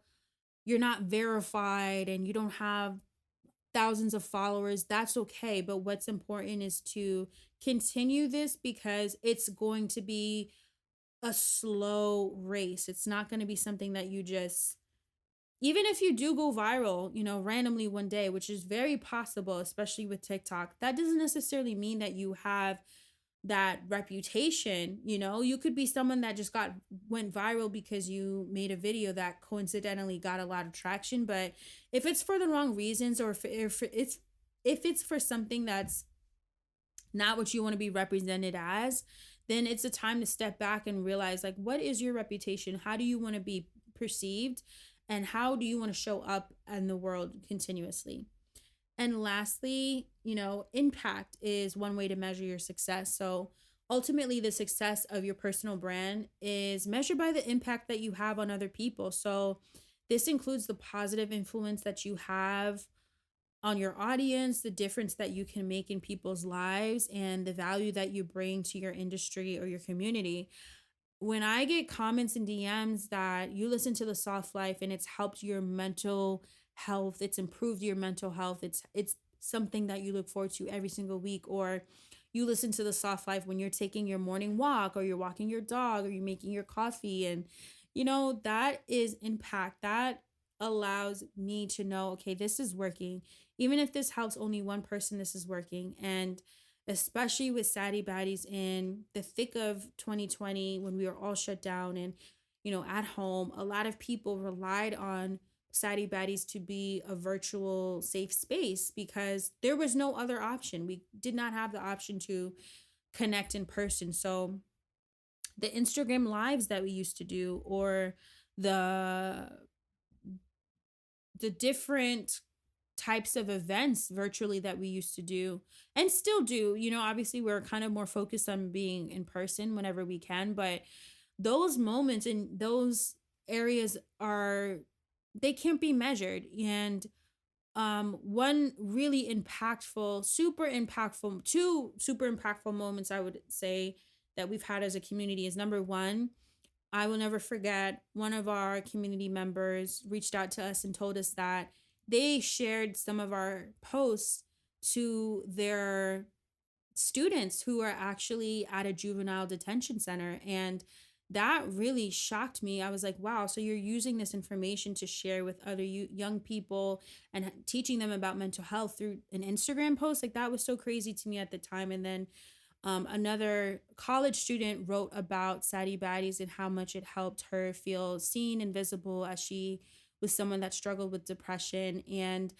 you're not verified and you don't have thousands of followers, that's okay. But what's important is to continue this, because it's going to be a slow race. It's not going to be something that you just, even if you do go viral, randomly one day, which is very possible, especially with TikTok, that doesn't necessarily mean that you have that reputation. You could be someone that just went viral because you made a video that coincidentally got a lot of traction. But if it's for the wrong reasons, or if it's for something that's not what you want to be represented as, then it's a time to step back and realize, like, what is your reputation? How do you want to be perceived, and how do you want to show up in the world continuously? And lastly, impact is one way to measure your success. So ultimately, the success of your personal brand is measured by the impact that you have on other people. So this includes the positive influence that you have on your audience, the difference that you can make in people's lives, and the value that you bring to your industry or your community. When I get comments and DMs that you listen to the Soft Life and it's helped your mental health, it's improved your mental health, it's something that you look forward to every single week, or you listen to the Soft Life when you're taking your morning walk, or you're walking your dog, or you're making your coffee, and that is impact. That allows me to know, okay, this is working. Even if this helps only one person, this is working. And especially with Sadie Baddies in the thick of 2020, when we were all shut down and, at home, a lot of people relied on Sadie Baddies to be a virtual safe space because there was no other option. We did not have the option to connect in person. So the Instagram lives that we used to do, or the different types of events virtually that we used to do and still do. Obviously we're kind of more focused on being in person whenever we can, but those moments in those areas they can't be measured. And one really impactful, two super impactful moments I would say that we've had as a community is, number one, I will never forget, one of our community members reached out to us and told us that they shared some of our posts to their students who are actually at a juvenile detention center. And that really shocked me. I was like, wow, so you're using this information to share with other young people and teaching them about mental health through an Instagram post? Like, that was so crazy to me at the time. And then another college student wrote about Sadie Baddies and how much it helped her feel seen and visible, as she was someone that struggled with depression. And,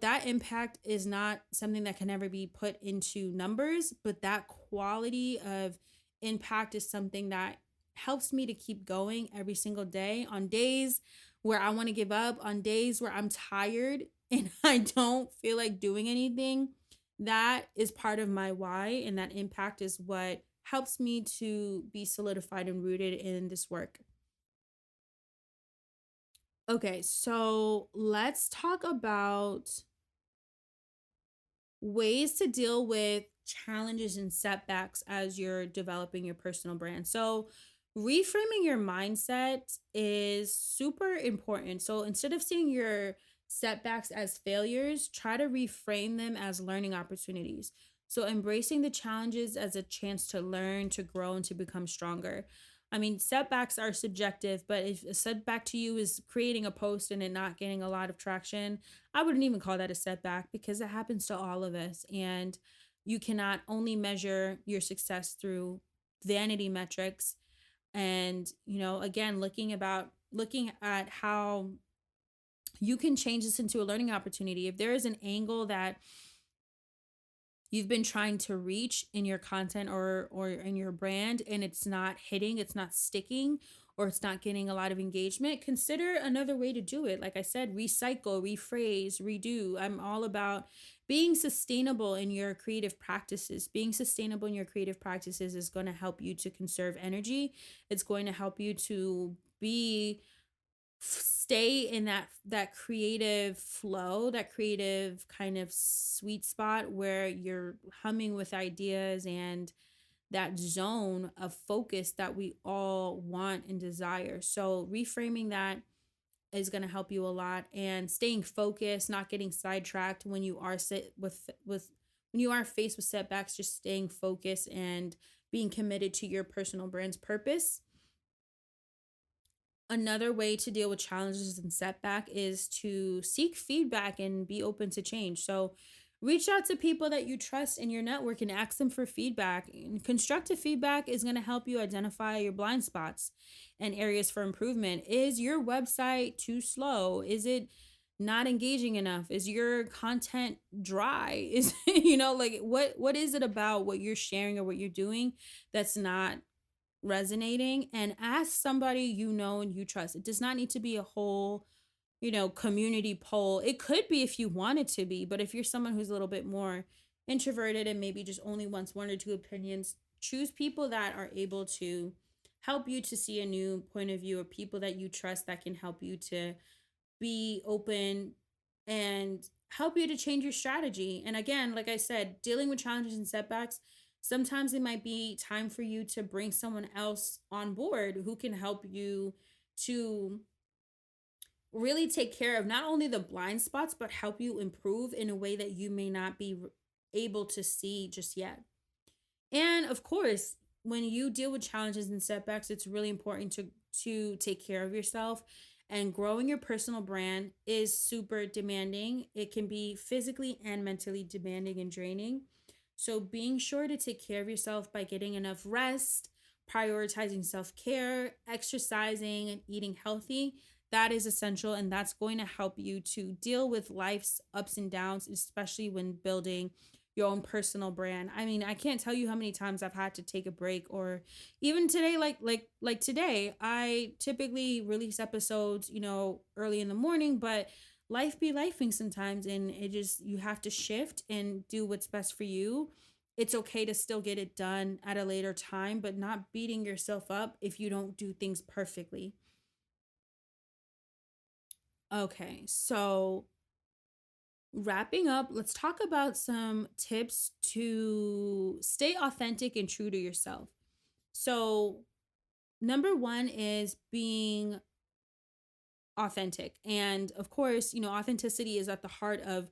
that impact is not something that can ever be put into numbers, but that quality of impact is something that helps me to keep going every single day, on days where I want to give up, on days where I'm tired and I don't feel like doing anything. That is part of my why, and that impact is what helps me to be solidified and rooted in this work. Okay, so let's talk about ways to deal with challenges and setbacks as you're developing your personal brand. So, reframing your mindset is super important. So, instead of seeing your setbacks as failures, try to reframe them as learning opportunities. So, embracing the challenges as a chance to learn, to grow, and to become stronger. I mean, setbacks are subjective, but if a setback to you is creating a post and it not getting a lot of traction, I wouldn't even call that a setback because it happens to all of us. And you cannot only measure your success through vanity metrics. And, again, looking at how you can change this into a learning opportunity. If there is an angle that you've been trying to reach in your content or in your brand and it's not hitting, it's not sticking, or it's not getting a lot of engagement, consider another way to do it. Like I said, recycle, rephrase, redo. I'm all about being sustainable in your creative practices. Being sustainable in your creative practices is going to help you to conserve energy. It's going to help you to be stay in that creative flow, that creative kind of sweet spot where you're humming with ideas, and that zone of focus that we all want and desire. So reframing that is going to help you a lot, and staying focused, not getting sidetracked when you are sit with when you are faced with setbacks, just staying focused and being committed to your personal brand's purpose. Another way to deal with challenges and setback is to seek feedback and be open to change. So reach out to people that you trust in your network and ask them for feedback. And constructive feedback is going to help you identify your blind spots and areas for improvement. Is your website too slow? Is it not engaging enough? Is your content dry? Is like what is it about what you're sharing or what you're doing that's not resonating? And ask somebody you know and you trust. It does not need to be a whole, community poll. It could be if you want it to be, but if you're someone who's a little bit more introverted and maybe just only wants one or two opinions, choose people that are able to help you to see a new point of view, or people that you trust that can help you to be open and help you to change your strategy. And again, like I said, dealing with challenges and setbacks, sometimes it might be time for you to bring someone else on board who can help you to really take care of not only the blind spots, but help you improve in a way that you may not be able to see just yet. And of course, when you deal with challenges and setbacks, it's really important to take care of yourself. And growing your personal brand is super demanding. It can be physically and mentally demanding and draining. So being sure to take care of yourself by getting enough rest, prioritizing self-care, exercising, and eating healthy, that is essential, and that's going to help you to deal with life's ups and downs, especially when building your own personal brand. I mean, I can't tell you how many times I've had to take a break, or even today, like today, I typically release episodes, early in the morning, but life be lifing sometimes, and it just, you have to shift and do what's best for you. It's okay to still get it done at a later time, but not beating yourself up if you don't do things perfectly. Okay, so wrapping up, let's talk about some tips to stay authentic and true to yourself. So, number one is being authentic. And of course, authenticity is at the heart of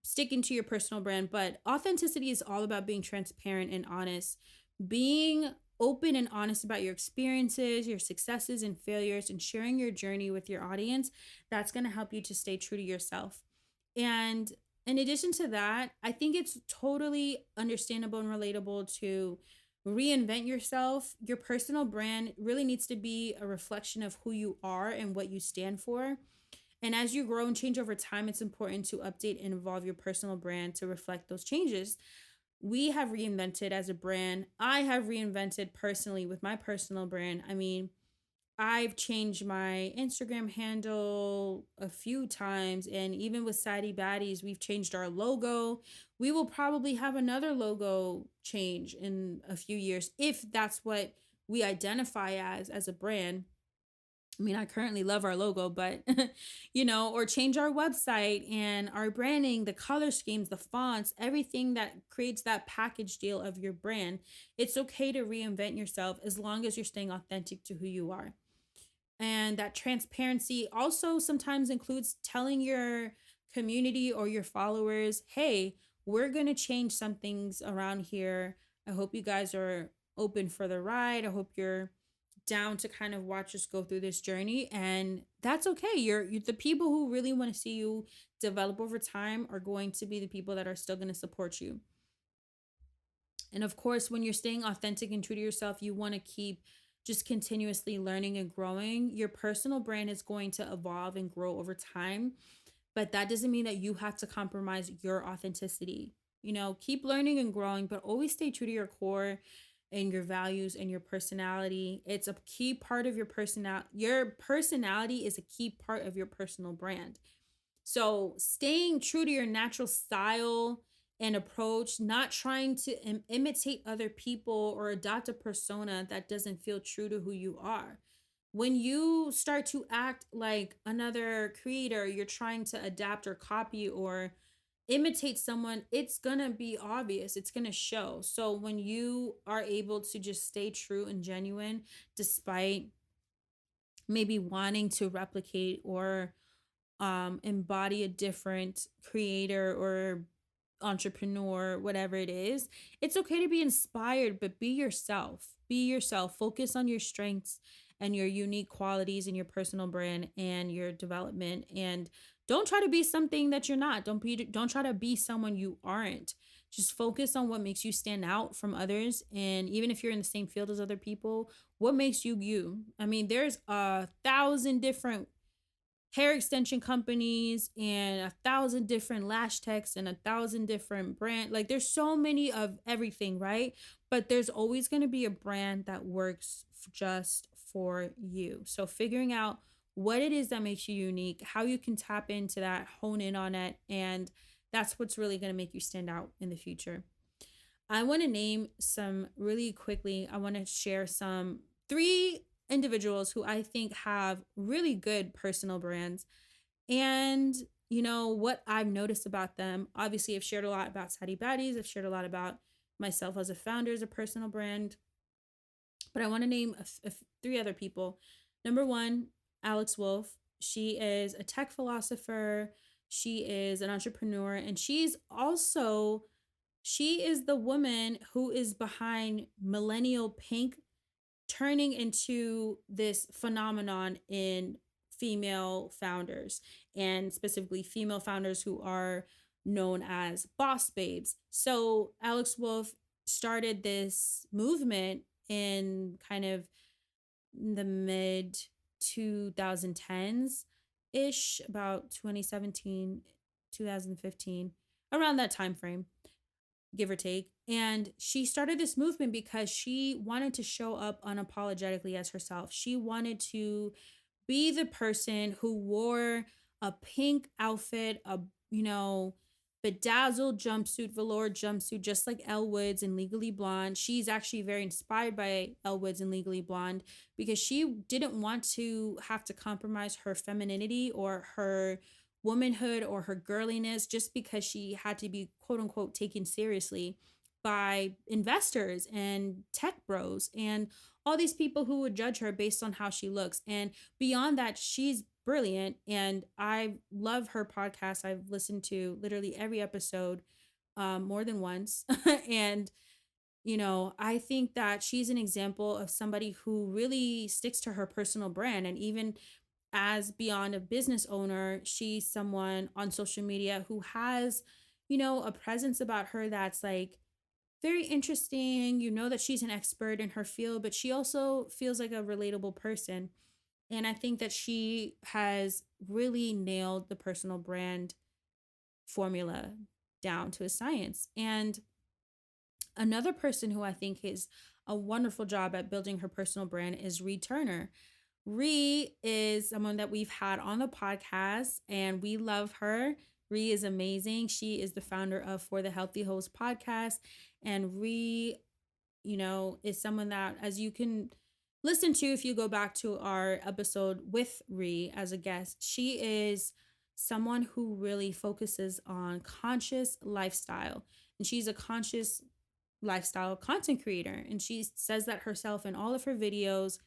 sticking to your personal brand, but authenticity is all about being transparent and honest, being open and honest about your experiences, your successes and failures, and sharing your journey with your audience. That's going to help you to stay true to yourself. And in addition to that, I think it's totally understandable and relatable to reinvent yourself. Your personal brand really needs to be a reflection of who you are and what you stand for. And as you grow and change over time, it's important to update and evolve your personal brand to reflect those changes. We have reinvented as a brand. I have reinvented personally with my personal brand. I mean, I've changed my Instagram handle a few times, and even with Sadie Baddies, we've changed our logo. We will probably have another logo change in a few years if that's what we identify as a brand. I mean, I currently love our logo, but or change our website and our branding, the color schemes, the fonts, everything that creates that package deal of your brand. It's okay to reinvent yourself as long as you're staying authentic to who you are. And that transparency also sometimes includes telling your community or your followers, hey, we're going to change some things around here. I hope you guys are open for the ride. I hope you're down to kind of watch us go through this journey, and that's okay. You're the people who really want to see you develop over time are going to be the people that are still going to support you. And of course, when you're staying authentic and true to yourself, you want to keep just continuously learning and growing. Your personal brand is going to evolve and grow over time, but that doesn't mean that you have to compromise your authenticity. Keep learning and growing, but always stay true to your core and your values and your personality. It's a key part of your personality. Your personality is a key part of your personal brand. So, staying true to your natural style and approach, not trying to imitate other people or adopt a persona that doesn't feel true to who you are. When you start to act like another creator, you're trying to adapt or copy or imitate someone, it's gonna be obvious, it's gonna show. So when you are able to just stay true and genuine despite maybe wanting to replicate or embody a different creator or entrepreneur, whatever it is, it's okay to be inspired, but be yourself. Be yourself. Focus on your strengths and your unique qualities in your personal brand and your development. And don't try to be something that you're not. Don't try to be someone you aren't. Just focus on what makes you stand out from others. And even if you're in the same field as other people, what makes you you? I mean, there's 1,000 different hair extension companies and 1,000 different lash techs and 1,000 different brand. Like there's so many of everything, right? But there's always going to be a brand that works just for you. So figuring out what it is that makes you unique, how you can tap into that, hone in on it, and that's what's really going to make you stand out in the future. I want to name some really quickly. I want to share some three individuals who I think have really good personal brands. And, what I've noticed about them, obviously, I've shared a lot about Sadie Baddies. I've shared a lot about myself as a founder, as a personal brand. But I want to name three other people. Number one, Alex Wolf. She is a tech philosopher. She is an entrepreneur. And she is the woman who is behind Millennial Pink turning into this phenomenon in female founders, and specifically female founders who are known as boss babes. So Alex Wolf started this movement in kind of the mid 2010s ish, about 2017, 2015, around that time frame, give or take. And she started this movement because she wanted to show up unapologetically as herself. She wanted to be the person who wore a pink outfit, bedazzled jumpsuit, velour jumpsuit, just like Elle Woods in Legally Blonde. She's actually very inspired by Elle Woods in Legally Blonde because she didn't want to have to compromise her femininity or her womanhood or her girliness just because she had to be quote unquote taken seriously by investors and tech bros and all these people who would judge her based on how she looks. And beyond that, she's brilliant. And I love her podcast. I've listened to literally every episode more than once. And, I think that she's an example of somebody who really sticks to her personal brand. And even as beyond a business owner, she's someone on social media who has, a presence about her that's like very interesting. You know that she's an expert in her field, but she also feels like a relatable person. And I think that she has really nailed the personal brand formula down to a science. And another person who I think is a wonderful job at building her personal brand is Ree Turner. Ree is someone that we've had on the podcast and we love her. Ree is amazing. She is the founder of For the Healthy Host podcast. And Ree, is someone that, as you can listen to if you go back to our episode with Ree as a guest. She is someone who really focuses on conscious lifestyle, and she's a conscious lifestyle content creator, and she says that herself in all of her videos.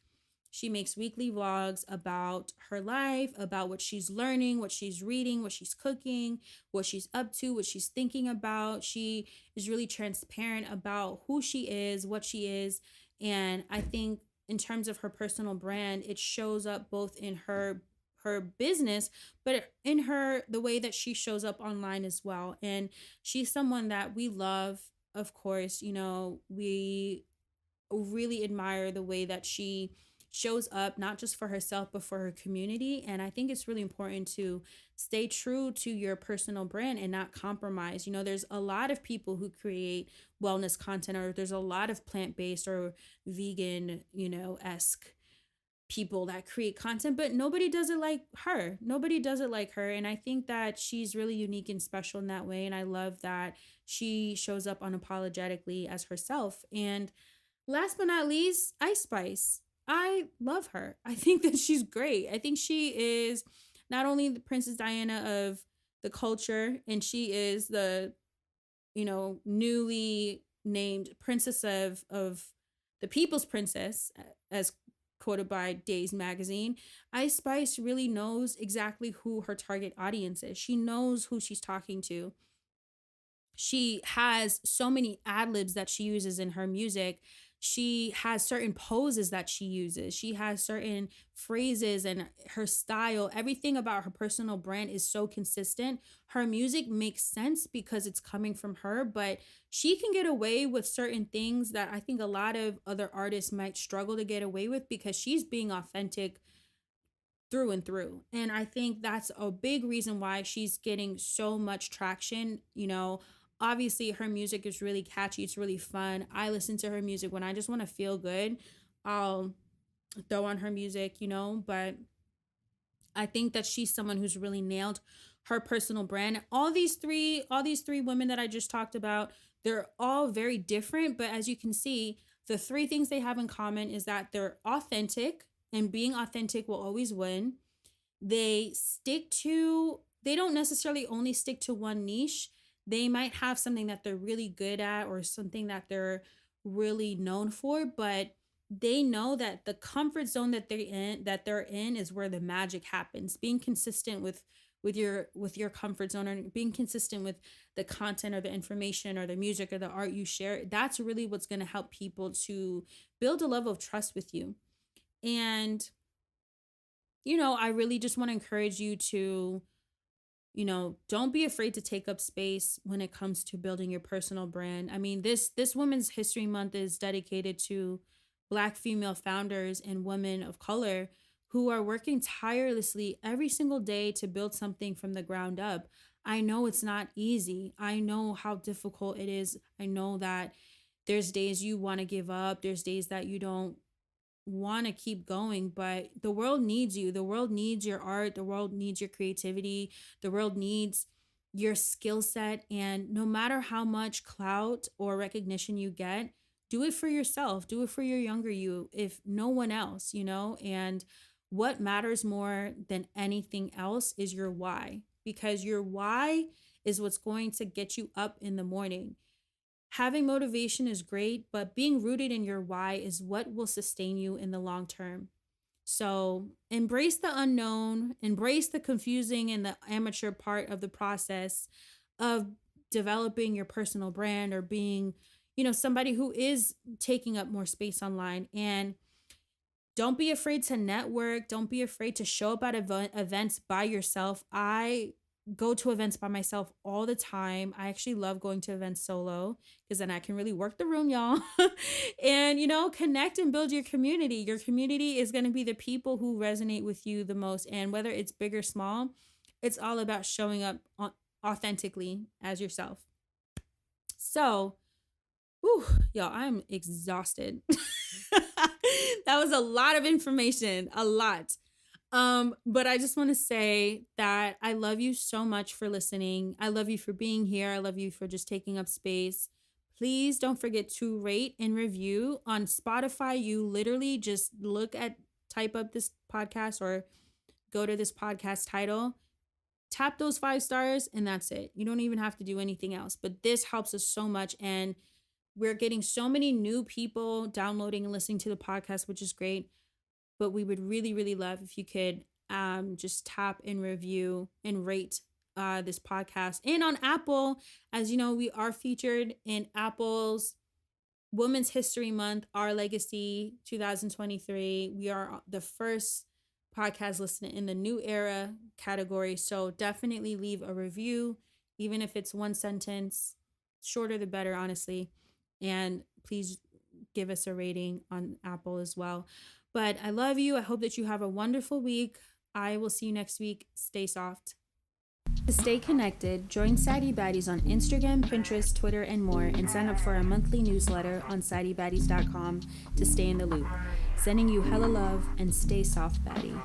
She makes weekly vlogs about her life, about what she's learning, what she's reading, what she's cooking, what she's up to, what she's thinking about. She is really transparent about who she is, what she is. And I think in terms of her personal brand, it shows up both in her business, but in her the way that she shows up online as well. And she's someone that we love. Of course, we really admire the way that she shows up, not just for herself but for her community. And I think it's really important to stay true to your personal brand and not compromise. There's a lot of people who create wellness content, or there's a lot of plant-based or vegan esque people that create content, but nobody does it like her. And I think that she's really unique and special in that way, and I love that she shows up unapologetically as herself. And last but not least, Ice Spice. I love her. I think that she's great. I think she is not only the Princess Diana of the culture, and she is the, newly named Princess of the People's Princess, as quoted by Days magazine. Ice Spice really knows exactly who her target audience is. She knows who she's talking to. She has so many ad libs that she uses in her music. She has certain poses that she uses. She has certain phrases, and her style, everything about her personal brand is so consistent. Her music makes sense because it's coming from her, but she can get away with certain things that I think a lot of other artists might struggle to get away with, because she's being authentic through and through. And I think that's a big reason why she's getting so much traction. Obviously her music is really catchy, it's really fun. I listen to her music when I just want to feel good. I'll throw on her music, but I think that she's someone who's really nailed her personal brand. All these three women that I just talked about, they're all very different, but as you can see, the three things they have in common is that they're authentic, and being authentic will always win. They don't necessarily only stick to one niche. They might have something that they're really good at, or something that they're really known for, but they know that the comfort zone that they're in is where the magic happens. Being consistent with your comfort zone, or being consistent with the content or the information or the music or the art you share, that's really what's going to help people to build a level of trust with you. And I really just want to encourage you to, don't be afraid to take up space when it comes to building your personal brand. I mean, this Women's History Month is dedicated to Black female founders and women of color who are working tirelessly every single day to build something from the ground up. I know it's not easy. I know how difficult it is. I know that there's days you want to give up. There's days that you don't want to keep going, but the world needs you. The world needs your art. The world needs your creativity. The world needs your skill set. And no matter how much clout or recognition you get, do it for yourself. Do it for your younger you, if no one else, And what matters more than anything else is your why, because your why is what's going to get you up in the morning. Having motivation is great, but being rooted in your why is what will sustain you in the long term. So embrace the unknown, embrace the confusing and the amateur part of the process of developing your personal brand, or being, somebody who is taking up more space online. And don't be afraid to network. Don't be afraid to show up at events by yourself. I go to events by myself all the time. I actually love going to events solo, because then I can really work the room, y'all. And, connect and build your community. Your community is going to be the people who resonate with you the most. And whether it's big or small, it's all about showing up authentically as yourself. So, y'all, I'm exhausted. That was a lot of information, a lot. But I just want to say that I love you so much for listening. I love you for being here. I love you for just taking up space. Please don't forget to rate and review on Spotify. You literally just type up this podcast or go to this podcast title, tap those 5 stars, and that's it. You don't even have to do anything else. But this helps us so much. And we're getting so many new people downloading and listening to the podcast, which is great. But we would really, really love if you could just tap and review and rate this podcast. And on Apple, as you know, we are featured in Apple's Women's History Month, Our Legacy 2023. We are the first podcast listed in the new era category. So definitely leave a review, even if it's one sentence. Shorter the better, honestly. And please give us a rating on Apple as well. But I love you. I hope that you have a wonderful week. I will see you next week. Stay soft. To stay connected, join Saddy Baddies on Instagram, Pinterest, Twitter, and more, and sign up for our monthly newsletter on saddybaddies.com to stay in the loop. Sending you hella love, and stay soft, baddie.